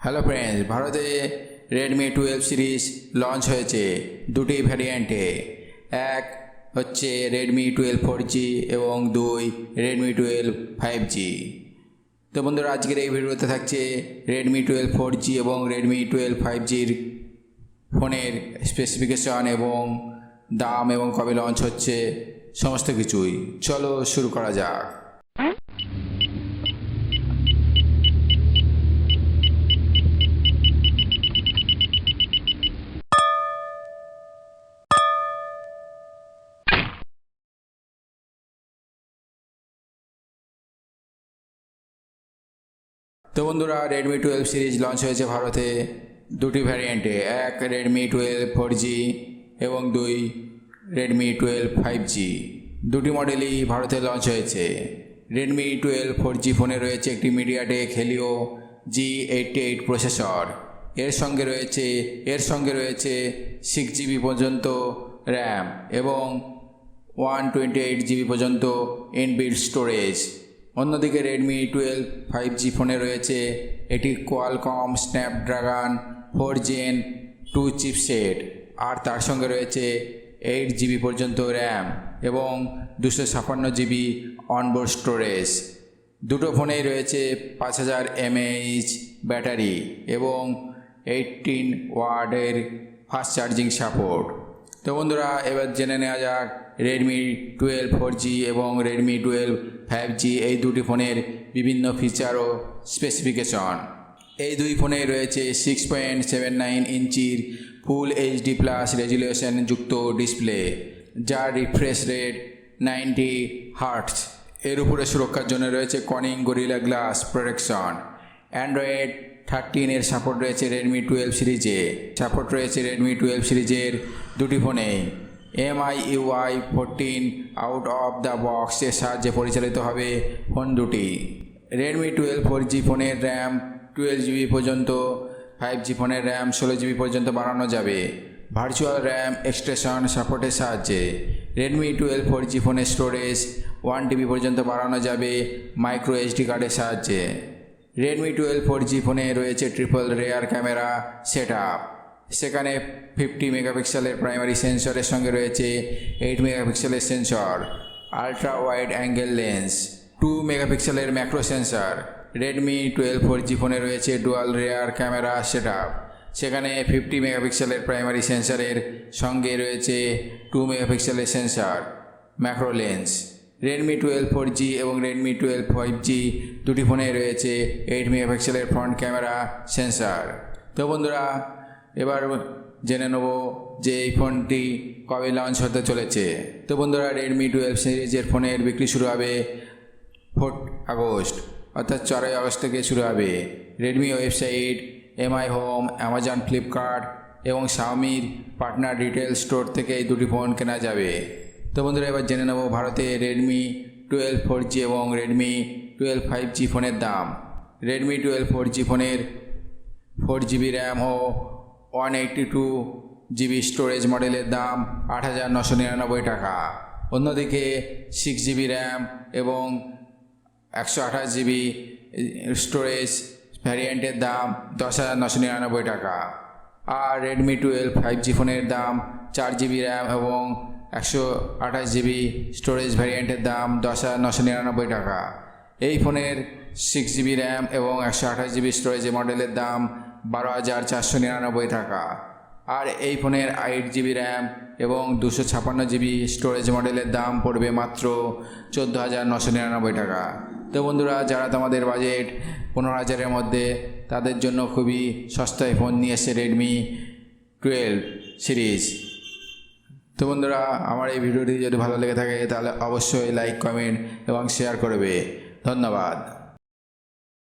Hello friends, ভারতে Redmi 12 series launch হয়েছে দুটি ভ্যারিয়েন্টে। এক হচ্ছে রেডমি 12 4G এবং দুই রেডমি 12 5G। তো বন্ধুরা, আজকের এই ভিডিওতে থাকছে রেডমি 12 4G এবং রেডমি 12 5Gর ফোনের স্পেসিফিকেশন এবং দাম এবং কবে লঞ্চ হচ্ছে সমস্ত কিছুই। চলো শুরু করা যাক। তো বন্ধুরা, রেডমি 12 সিরিজ লঞ্চ হয়েছে ভারতে দুটি ভ্যারিয়েন্টে। এক রেডমি 12 4G এবং দুই রেডমি 12 5G। দুটি মডেলই ভারতে লঞ্চ হয়েছে। রেডমি 12 4G ফোনে রয়েছে একটি মিডিয়াটেক হেলিও G88 প্রসেসর। এর সঙ্গে রয়েছে 6GB পর্যন্ত র্যাম এবং 128GB পর্যন্ত ইনবিল্ট স্টোরেজ। অন্যদিকে রেডমি 12 5G ফোনে রয়েছে এটি কোয়ালকম স্ন্যাপড্রাগন 4 Gen 2 চিপসেট, আর তার সঙ্গে রয়েছে 8GB পর্যন্ত র্যাম এবং 256GB অনবোর্ড স্টোরেজ। দুটো ফোনেই রয়েছে 5000 mAh ব্যাটারি এবং 18 ওয়াটের ফাস্ট চার্জিং সাপোর্ট। তো বন্ধুরা, এবার জেনে নেওয়া যাক রেডমি 12 4G এবং রেডমি 12 5G এই দুটি ফোনের বিভিন্ন ফিচার ও স্পেসিফিকেশন। এই দুই ফোনে রয়েছে 6.79 ইঞ্চির ফুল HD+ রেজুলেশন যুক্ত ডিসপ্লে, যার রিফ্রেশ রেট 90 হার্টজ। এর উপরে সুরক্ষার জন্য রয়েছে Corning gorilla glass protection. Android 13 এর সাপোর্ট রয়েছে রেডমি 12 সিরিজে। সাপোর্ট রয়েছে রেডমি 12 সিরিজের দুটি ফোনেই। MIUI 14 out of the box এর সাহায্যে পরিচালিত হবে ফোন দুটি। রেডমি 12 4G ফোনের র্যাম 12GB পর্যন্ত, 5G ফোনের র্যাম 16GB পর্যন্ত বাড়ানো যাবে ভার্চুয়াল র্যাম এক্সটেনশন সাপোর্টের সাহায্যে। রেডমি 12 4G ফোনের স্টোরেজ 1TB পর্যন্ত বাড়ানো যাবে মাইক্রো SD কার্ডের সাহায্যে। রেডমি 12 4G ফোনে রয়েছে ট্রিপল রেয়ার ক্যামেরা সেটআপ। সেখানে 50 মেগাপিক্সেলের প্রাইমারি সেন্সরের সঙ্গে রয়েছে 8 মেগাপিক্সেলের sensor, ultra wide angle lens, 2 মেগাপিক্সেলের ম্যাক্রো সেন্সর। রেডমি 12 4G ফোনে রয়েছে ডুয়াল রেয়ার ক্যামেরা সেটআপ। সেখানে 50 মেগাপিক্সেলের প্রাইমারি সেন্সরের সঙ্গে রয়েছে 2 মেগাপিক্সেলের sensor, macro lens. Redmi 12 4G এবং রেডমি 12 5G দুটি ফোনে রয়েছে 8 মেগাপিক্সেলের ফ্রন্ট ক্যামেরা সেন্সর। তো বন্ধুরা, এবার জেনে নেব যে এই ফোনটি কবে লঞ্চ হতে চলেছে। তো বন্ধুরা, রেডমি 12 সিরিজের ফোনের বিক্রি শুরু হবে 4 আগস্ট, অর্থাৎ 4 আগস্ট থেকে শুরু হবে। Redmi website, MI home, Amazon, Flipkart এবং শাওমির পার্টনার রিটেল স্টোর থেকে এই দুটি ফোন কেনা যাবে। তো বন্ধুরা, এবার জেনে নেব ভারতে রেডমি 12 4G এবং রেডমি 12 5G ফোনের দাম। রেডমি 12 4G ফোনের 4GB র্যাম ও 182GB স্টোরেজ মডেলের দাম 8,999 টাকা। অন্যদিকে 6GB র্যাম এবং 128GB স্টোরেজ ভ্যারিয়েন্টের দাম 10,999 টাকা। আর রেডমি 12 5G ফোনের দাম 4GB র্যাম এবং 128GB স্টোরেজ ভ্যারিয়েন্টের দাম 10,999 টাকা। এই ফোনের 6GB র্যাম এবং 128GB স্টোরেজ মডেলের দাম 12,499 টাকা। আর এই ফোনের 8GB র্যাম এবং 256GB স্টোরেজ মডেলের দাম পড়বে মাত্র 14,999 টাকা। তো বন্ধুরা, যারা তোমাদের বাজেট 15,000-এর মধ্যে, তাদের জন্য খুবই সস্তায় ফোন নিয়ে এসেছে রেডমি 12 সিরিজ। তো বন্ধুরা, আমার এই ভিডিওটি যদি ভালো লেগে থাকে তাহলে অবশ্যই লাইক, কমেন্ট এবং শেয়ার করবে। ধন্যবাদ।